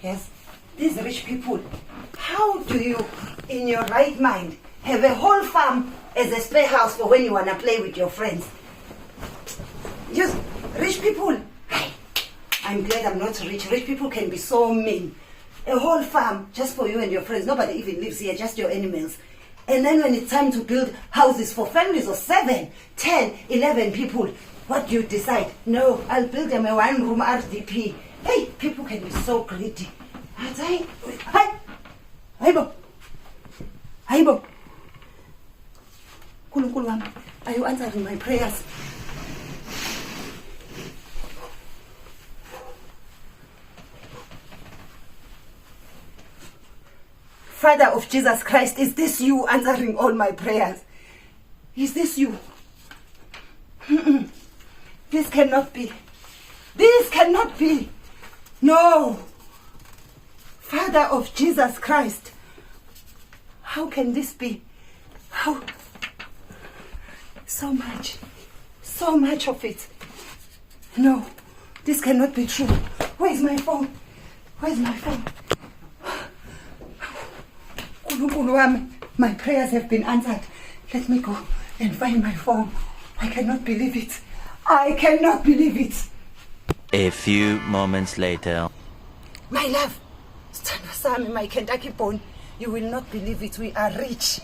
Yes, these rich people, how do you, in your right mind, have a whole farm as a spare house for when you want to play with your friends? Just rich people. I'm glad I'm not rich. Rich people can be so mean. A whole farm just for you and your friends. Nobody even lives here, just your animals. And then when it's time to build houses for families of 7, 10, 11 people, what do you decide? No, I'll build them a one-room RDP. Hey, people can be so greedy. Hayibo. Nkulunkulu wami, are you answering my prayers? Father of Jesus Christ, is this you answering all my prayers? Is this you? This cannot be. This cannot be. No. Father of Jesus Christ, how can this be? How? So much of it. No, this cannot be true. Where's my phone? Where's my phone? My prayers have been answered. Let me go and find my phone. I cannot believe it. I cannot believe it. A few moments later. My love, Sam, my Kentucky bone, you will not believe it. We are rich.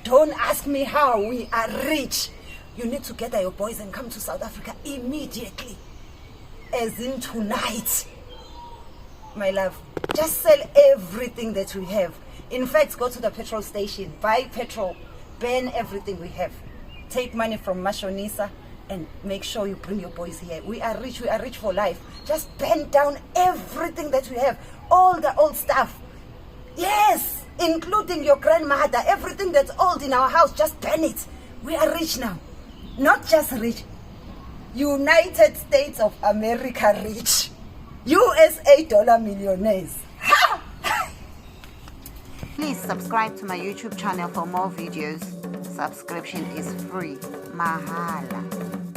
Don't ask me how. We are rich. You need to gather your boys and come to South Africa immediately. As in tonight. My love, just sell everything that we have. In fact, go to the petrol station, buy petrol, burn everything we have. Take money from Mashonisa and make sure you bring your boys here. We are rich for life. Just burn down everything that we have. All the old stuff. Yes, including your grandmother. Everything that's old in our house, just burn it. We are rich now. Not just rich. United States of America rich. USA dollar millionaires. Please subscribe to my YouTube channel for more videos. Subscription is free. Mahala.